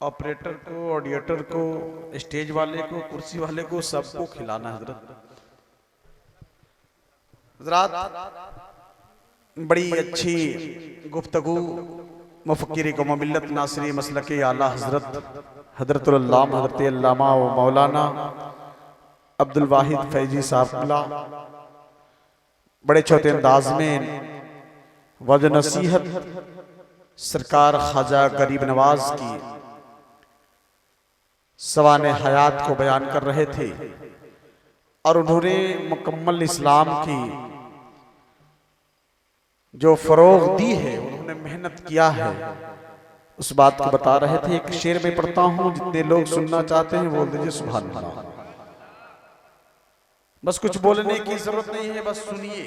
Operator को, ऑडिएटर को, stage वाले को, कुर्सी वाले को, सबको खिलाना है हजरत। बड़ी अच्छी गुफ्तगू मुफक्किर को मिल्लत नासिरी मसलक आला हजरत हजरतुल अल्लामा हजरत अल्लामा व मौलाना अब्दुल वाहिद फैजी साहब बड़े छोटे अंदाज में वज नसीहत सरकार ख्वाजा गरीब नवाज की सवाने हयात को बयान कर रहे थे और उन्होंने मुकम्मल इस्लाम की जो फरोग दी है, उन्होंने मेहनत किया है, उस बात को बता रहे थे। एक शेर में पढ़ता हूं, जितने लोग सुनना चाहते हैं बोल दीजिए सुभान अल्लाह। बस कुछ बोलने की जरूरत नहीं है, बस सुनिए।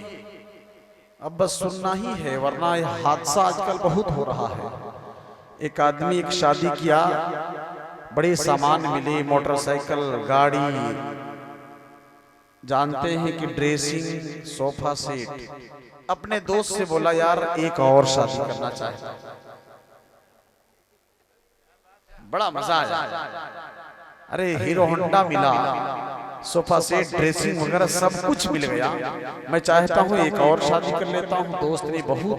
अब बस सुनना ही है, वरना यह हादसा आजकल बहुत हो रहा है। एक आदमी एक शादी किया, बड़े सामान मिले, मोटरसाइकिल, गाड़ी, जानते हैं कि ड्रेसिंग, सोफा सेट। अपने दोस्त से बोला यार एक और शादी करना चाहता हूं, बड़ा मजा आया। अरे हीरो होंडा मिला, सोफा सेट, ड्रेसिंग वगैरह सब कुछ मिल गया, मैं चाहता हूं एक और शादी कर लेता हूं। दोस्त ने बहुत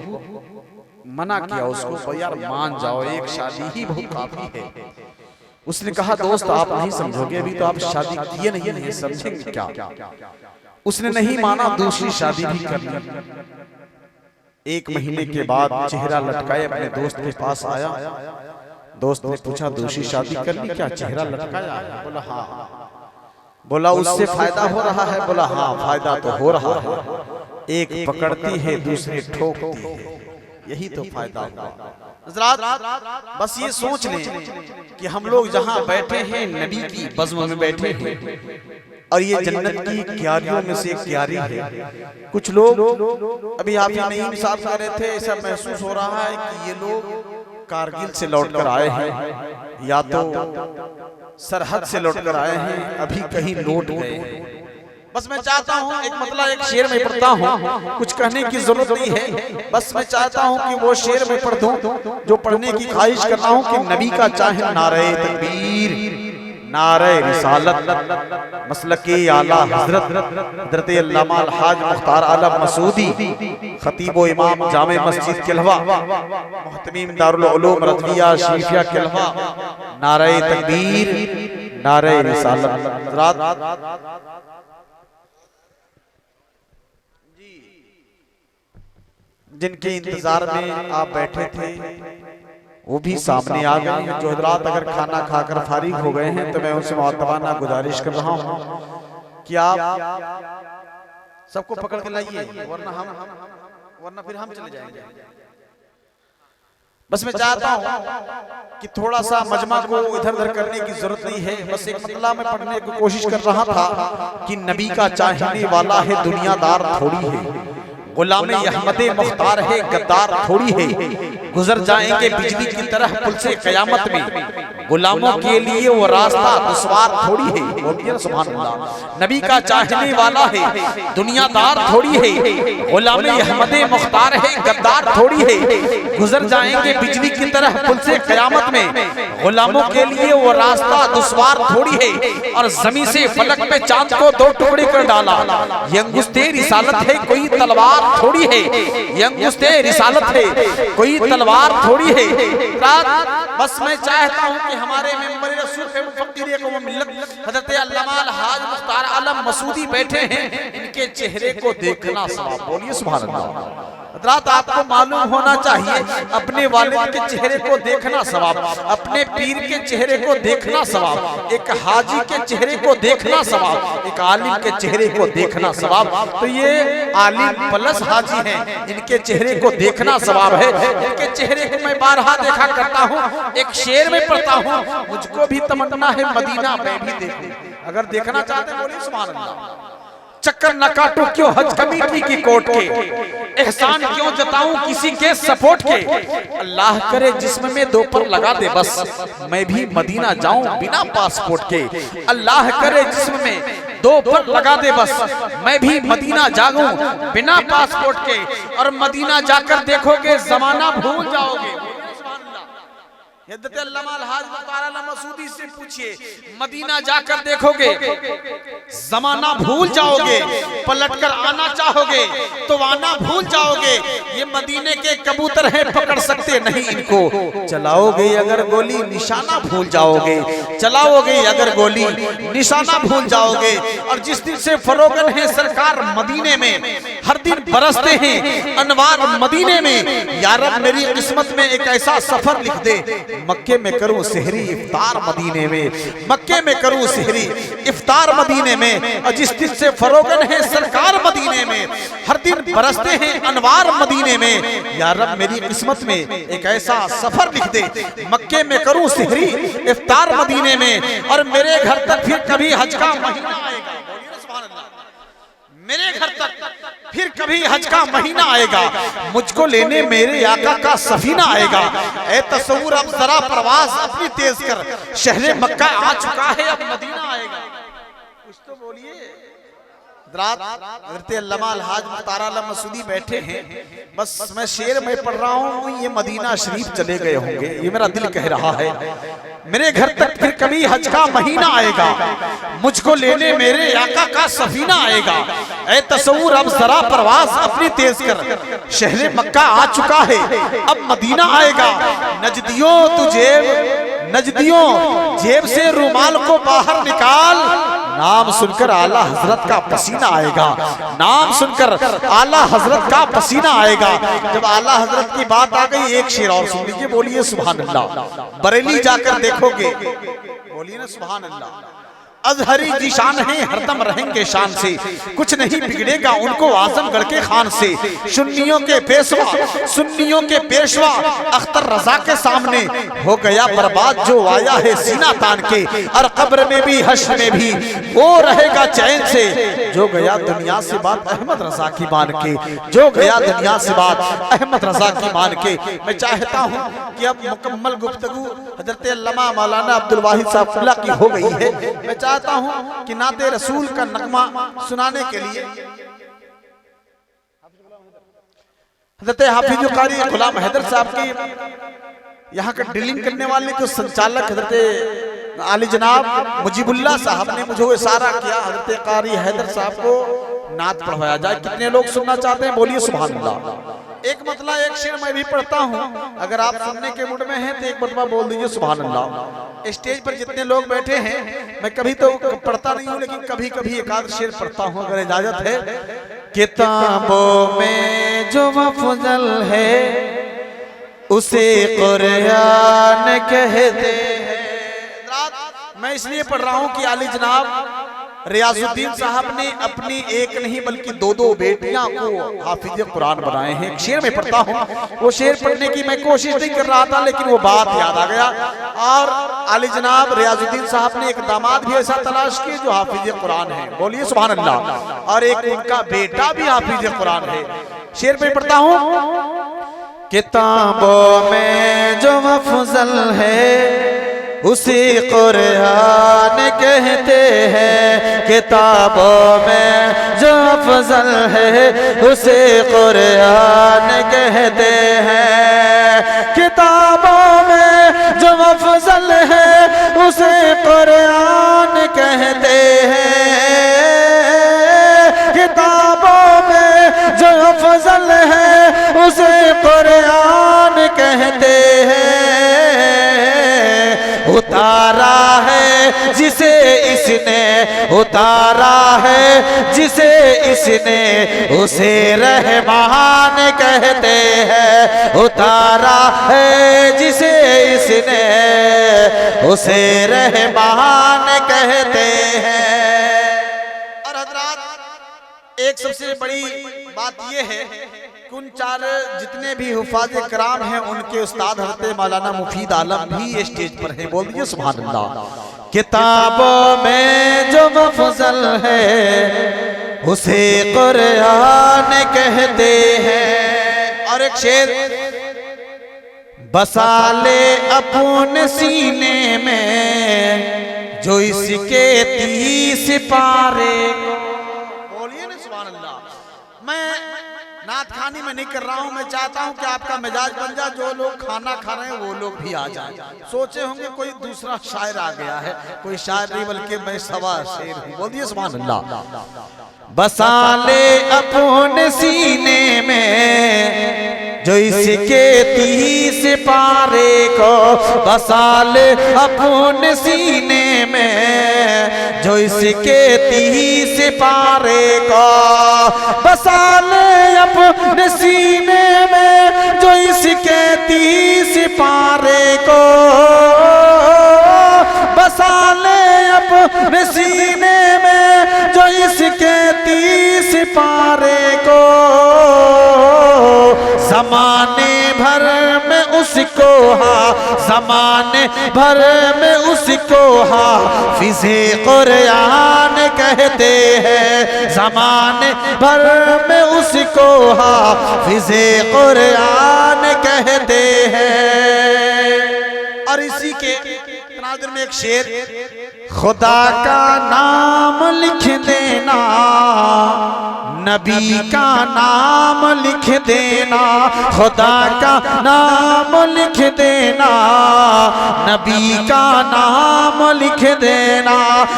मना किया उसको, यार मान जाओ, एक शादी ही बहुत काफी है। उसने कहा दोस्त आप नहीं समझोगे, अभी तो आप शादी किए नहीं है, समझेंगे क्या। उसने नहीं माना, दूसरी शादी भी कर ली। एक महीने के बाद चेहरा लटकाए अपने दोस्त के पास आया। दोस्त ने पूछा दूसरी शादी कर ली क्या, चेहरा लटकाया? बोला हाँ। बोला उससे फायदा हो रहा है? बोला हाँ फायदा तो हो रहा है, एक पकड़ती है दूसरी ठोकती है, यही तो फायदा हुआ। हज़रात बस ये सोच लें कि हम लोग जहाँ बैठे हैं नबी की बज़्म में बैठे हैं, और ये जन्नत की क्यारियों में से एक क्यारी है। कुछ लोग अभी आप ये नहीं साफ कर रहे थे, ऐसा महसूस हो रहा है कि ये लोग कारगिल से लौटकर आए हैं या तो सरहद से लौटकर आए हैं, अभी कहीं लौट गए। बस मैं चाहता हूँ एक मतलब एक शेर में पढ़ता हूँ, कुछ कहने की जरूरत नहीं है, बस मैं चाहता हूँ कि वो शेर में पढ़ दूं जो पढ़ने की ख्वाहिश करता हूँ कि नबी का चाहे नारे तकबीर, नारे रिसालत, मसलके आला हजरत हजरत अल्लामा अलहाज मुख्तार आलम मसूदी, खतीब इमाम जामे मस्जिद केलवा, मुहतमीम दारुल उलूम रज़विया शरीफिया केलवा, नारे तकबीर, नारे रिसालत। जिनके इंतजार में आप बैठे थे वो भी सामने आ गए हैं। जो हजरात अगर खाना खाकर फारिग हो गए हैं तो मैं उनसे मुअत्तबाना गुजारिश कर रहा हूं कि आप सबको पकड़ के लाइए, वरना फिर हम चले जाएंगे। बस मैं चाहता हूं कि थोड़ा सा मजमा को इधर उधर करने की जरूरत नहीं है, बस एक मतला में पढ़ने की कोशिश कर रहा था कि नबी का चाहने वाला है दुनियादार थोड़ी है, गुलामे अहमदे मुख्तार है गद्दार थोड़ी है, गुजर जाएंगे बिजली की तरह पुल से कयामत में, गुलामों के लिए वो रास्ता दुश्वार थोड़ी है। बोलिए सुभान अल्लाह। नबी का चाहने वाला है दुनियादार थोड़ी है, गुलामे अहमदे मुख्तार है गद्दार थोड़ी है, गुजर जाएंगे बिजली की तरह पुल से कयामत में, गुलामों के लिए वो रास्ता दुश्वार थोड़ी है। और जमीन से फलक पे चांद को दो टुकड़े कर डाला, ये अंगुस्ते रिसालत है कोई तलवार थोड़ी है, ये अंगुस्ते रिसालत है कोई तलवार थोड़ी है। बस मैं चाहता हूं कि हमारे मेंबर रसूल के मुफक्किर को मिल्लत हजरत अल्लामा अलहाज मुख्तार आलम मसूदी बैठे हैं, इनके चेहरे को देखना सवाब। बोलिए सुभान अल्लाह। हजरात आपको मालूम होना चाहिए अपने वालिद के चेहरे को देखना सवाब, अपने पीर के चेहरे को देखना सवाब, एक हाजी के चेहरे को देखना सवाब, एक आलिम के चेहरे को देखना सवाब। तो ये आलिम प्लस हाजी हैं, इनके चेहरे को देखना सवाब है। इनके चेहरे को मैं बारहा देखा करता हूँ, एक शेर में पढ़ता हूँ, मुझको भी तमन्ना है मदीना मैं भी देखूं। अगर देखना चाहते हैं बोलिए सुभान अल्लाह। चक्कर न काटो क्यों हज कमेटी की कोर्ट के, एहसान क्यों जताऊं किसी के सपोर्ट के, अल्लाह करे जिस्म में दो पर लगा दे बस, मैं भी मदीना जाऊं बिना पासपोर्ट के, अल्लाह करे जिस्म में दो पर लगा दे बस, मैं भी मदीना जाऊं बिना पासपोर्ट के, और मदीना जाकर देखोगे जमाना भूल जाओगे। हज़रत अल्लामा अल-हाज मुख्तार अल मसूदी से पूछिए, मदीना जाकर देखोगे जमाना भूल जाओगे, पलटकर आना चाहोगे तो आना भूल जाओगे। ये मदीने के कबूतर हैं, पकड़ सकते नहीं इनको। चलाओगे अगर गोली निशाना भूल जाओगे, चलाओगे अगर गोली निशाना भूल जाओगे। और जिस दिन से फरोगन है सरकार मदीने में, हर दिन बरसते हैं अनवार मदीने में। या रब मेरी किस्मत में एक ऐसा सफर लिख दे, मक्के में करूं सहरी इफ्तार मदीने में, मक्के में करूं सहरी इफ्तार मदीने में। और जिस दिन से फरोगन है सरकार मदीने में, हर दिन बरसते हैं अनवार मदीने में। या रब मेरी किस्मत में एक ऐसा सफर लिख दे, मक्के में करूं सहरी इफ्तार मदीने में। और मेरे घर तक फिर कभी हज का महीना आएगा, मेरे घर तक फिर कभी हज का महीना आएगा, मुझको लेने मेरे आका का सफीना आएगा। ए तसव्वुर अब जरा प्रवास अपनी तेज कर, शहरे मक्का आ चुका है अब मदीना आएगा। कुछ तो बोलिए। अल्लामा अल-हाज मुख्तार अल मसूदी बैठे हैं, बस मैं शेर में पढ़ रहा हूँ, ये मदीना शरीफ चले गए होंगे, ये मेरा दिल कह रहा है। मेरे घर तक फिर कभी हज का महीना आएगा, मुझको लेने मेरे आका का सफीना आएगा। ए तसव्वुर अब जरा प्रवास अपनी तेज कर, शहरे मक्का आ चुका है अब मदीना आएगा। नजदियों तुझे नजदियों जेब से रुमाल को बाहर निकाल, नाम सुनकर आला हजरत का पसीना आएगा, नाम सुनकर आला हजरत का पसीना आएगा। जब आला हजरत की बात आ गई, एक शेर और सुन लीजिए, बोलिए सुभान अल्लाह। बरेली जाकर देखोगे, बोलिए ना सुभान अल्लाह। अजहरी जी शान है हरदम रहेंगे शान से, कुछ नहीं बिगड़ेगा उनको आजमगढ़ के खान से। सुन्नियों के पेशवा, सुन्नियों के पेशवा अख्तर रजा के सामने हो गया बर्बाद जो आया है सीना तान के। और कब्र में भी हश्र में भी वो रहेगा चैन से, जो गया दुनिया से बात अहमद रजा की मान के, जो गया दुनिया से बात अहमद रजा की मान के। मैं चाहता हूँ कि अब मुकम्मल गुफ्तगू हजरत अल्लामा मौलाना अब्दुल वाहिद साहब की हो गई है। मैं चाहता हूं कि नाते रसूल का नगमा सुनाने के लिए हज़रत हाफिज कारी गुलाम हैदर साहब की यहाँ का डीलिंग करने वाले जो संचालक हज़रत आली जनाब मुजीबुल्लाह साहब ने मुझे इशारा किया, हज़रत कारी हैदर साहब को नात पढ़वाया जाए। कितने लोग सुनना चाहते हैं, बोलिए सुभान अल्लाह। एक मतलब एक शेर मैं भी पढ़ता हूँ, अगर आप सुनने के मूड में हैं तो एक मरतबा बोल दीजिए सुभान अल्लाह। स्टेज पर जितने लोग बैठे हैं, मैं कभी तो पढ़ता नहीं हूँ, लेकिन कभी कभी एक आध शेर पढ़ता हूँ अगर इजाजत है। किताबों में जो अफजल है उसे कुरान कहते हैं। मैं इसलिए पढ़ रहा हूँ कि आली जनाब रियाजुद्दीन साहब ने अपनी एक नहीं बल्कि दो दो बेटियां को हाफिज कुरान बनाए हैं। शेर में पढ़ता हूँ, वो शेर पढ़ने की मैं कोशिश नहीं कर रहा था, लेकिन वो बात याद आ गया। और आली जनाब रियाजुद्दीन साहब ने एक दामाद भी ऐसा तलाश किया जो हाफिज कुरान है, बोलिए सुभान अल्लाह। और एक उनका बेटा भी हाफिज कुरान है। शेर में पढ़ता हूँ, किताबों में जो अफजल है उसे कुरान कहते हैं। किताबों में जो अफजल है उसे कुरान कहते हैं। किताबों में जो अफजल है उसे कुरान कहते हैं। किताबों में जो अफजल है उसे कुरान कहते हैं। उतारा है जिसे इसने, उतारा है जिसे इसने उसे रहमान कहते हैं। उतारा है जिसे इसने उसे रहमान कहते हैं। और हजरात एक सबसे बड़ी बात यह है कि उन चार जितने भी हुफाज कराम हैं उनके उस्ताद हज़रत मौलाना मुफीद आलम भी स्टेज पर हैं, बोल दीजिए सुभान अल्लाह। किताबों में जो अफजल है उसे कुरान कहते हैं। और एक शेर, बसा ले अपने सीने में जो इसके 30 पारे, बोलिए ना सुभान अल्लाह। मैं नात खानी में मैं नहीं कर रहा हूँ, मैं चाहता हूँ कि आपका मिजाज बन जाए, जो लोग खाना खा रहे हैं वो लोग भी आ जाएं। सोचे होंगे कोई दूसरा शायर आ गया है, कोई शायर नहीं बल्कि मैं सवा शेर हूँ। बोल दिए सुभान अल्लाह। बसा ले अपने सीने में जो इसके 30 पारे को, बसा ले अपने सीने में जो इसके 30 पारे को, बसा ले अपने सीने में जो इसके 30 पारे को, बसा ले अपने सीने में जो इसके 30 पारे को, ज़माने भर में उसको ज़माने भर में उसको हाफ़िज़े कुरान कहते हैं, ज़माने भर में उसको हाफ़िज़े कुरान कहते हैं। और इसी के तनाजुर में एक शेर, खुदा का नाम लिख देना, नबी का नाम लिख देना, खुदा का नाम लिख देना, नबी का नाम लिख देना,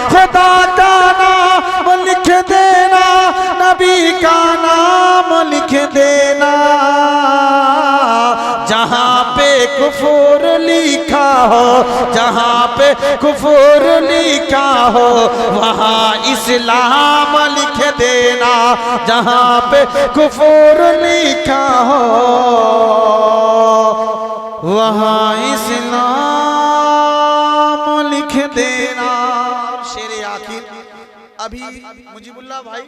खुदा का नाम लिख देना, नबी का नाम लिख देना। जहाँ पे कुफर लिखा हो, जहाँ पे कुफर लिखा हो, वहाँ इस्लाम लिख देना, जहाँ पे कुफर लिखा हो, वहाँ इस्लाम लिख देना। शेर आखिर अभी मुजीबुल्लाह भाई,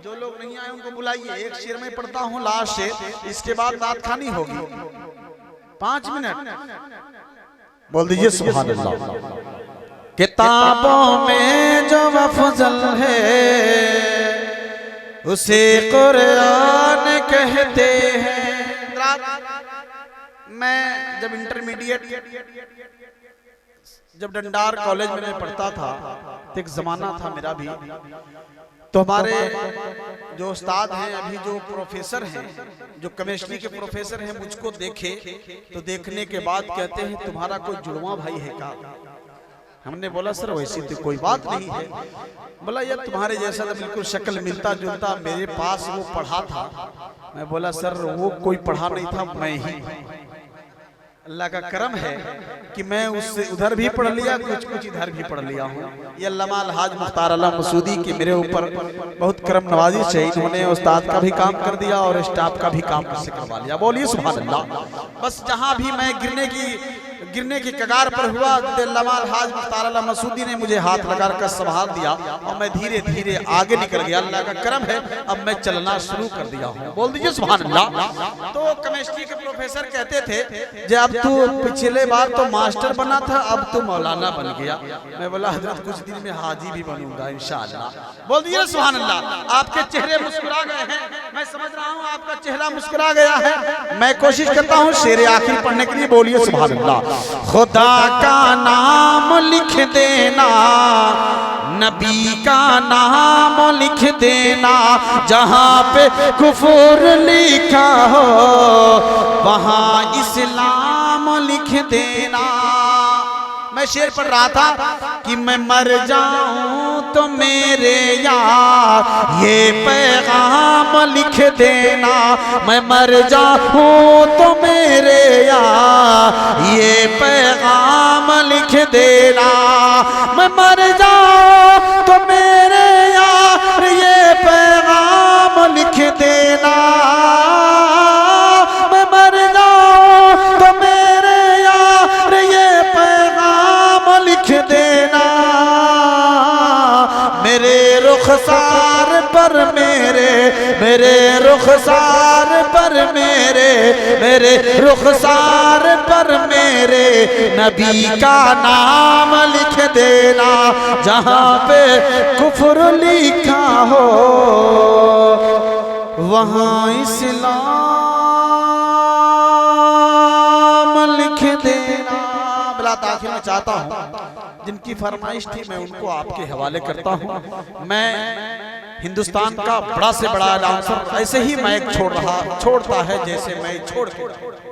जो लोग नहीं आए उनको बुलाइए, एक शेर में पढ़ता हूँ लास्ट शेर, इसके बाद दात खानी होगी। 5 मिनट बोल दीजिए सुभान अल्लाह। किताबों में जो अफजल है उसे कुरान कहते हैं। मैं जब इंटरमीडिएट, जब डंडार कॉलेज में मैं पढ़ता था तो एक जमाना था मेरा भी, तो हमारे जो उस्ताद हैं, अभी जो प्रोफेसर हैं, जो केमिस्ट्री के प्रोफेसर हैं, मुझको देखे तो देखने के बाद कहते हैं तुम्हारा कोई जुड़वा भाई है क्या? हमने बोला सर वैसी तो कोई बात नहीं है। बोला यार तुम्हारे जैसा तो बिल्कुल शक्ल मिलता जुलता, मेरे पास वो पढ़ा था। मैं बोला सर वो कोई पढ़ा नहीं था, मैं ही। अल्लाह का करम है कि मैं उससे उधर भी पढ़ लिया, कुछ इधर भी पढ़ लिया हूँ। ये अल्लामा अलहाज मुख्तार अल्लाह मसूदी की मेरे ऊपर बहुत करम नवाजिश है। इन्होंने उस्ताद का भी काम कर दिया और स्टाफ का भी काम मुझसे करवा लिया। बोलिए सुभान अल्लाह। बस जहाँ भी मैं गिरने की कगार पर हुआ, अल्लामा अलहाज मुख्तार अल्लाह मसूदी ने मुझे हाथ लगा कर संभाल दिया और मैं धीरे धीरे आगे निकल गया। अल्लाह का करम है, अब मैं चलना शुरू कर दिया हूँ। बोल दीजिए सुभान अल्लाह। तो केमिस्ट्री के प्रोफेसर कहते थे जब तू पिछले बार तो मास्टर बना था, अब तू मौलाना बन गया। मैं बोला हजरत कुछ दिन में हाजी भी बनूंगा इंशाअल्लाह। बोल दीजिए सुभान अल्लाह। आपके चेहरे मुस्कुरा गए हैं, मैं समझ रहा हूँ आपका चेहरा मुस्कुरा गया है। मैं कोशिश करता हूँ शेर आखिर पढ़ने के लिए। बोलिए सुभान अल्लाह। खुदा का नाम लिख देना, नबी का नाम लिख देना, जहाँ पे कुफर लिखा हो वहाँ इस्लाम लिख देना। मैं शेर पढ़ रहा था कि मैं मर जाऊं तो मेरे यार ये पैगाम लिख देना, मैं मर जाऊं तो मेरे यार ये पैगाम लिख देना, मैं मर जाऊं तो मेरे यार ये पैगाम लिख देना, मैं मर जाऊं तो मेरे यार ये पैगाम लिख देना। मेरे रुखसार पर मेरे रुखसार पर मेरे रुखसार पर मेरे नबी का नाम लिख देना, जहाँ पे कुफ्र लिखा हो वहाँ इस्लाम लिख देना। बिला ताखिर में चाहता हूँ जिनकी फरमाइश थी मैं उनको आपके हवाले करता हूँ। मैं हिंदुस्तान का बड़ा से बड़ा अनाउंसर ऐसे ही माइक छोड़ता है जैसे मैं छोड़ के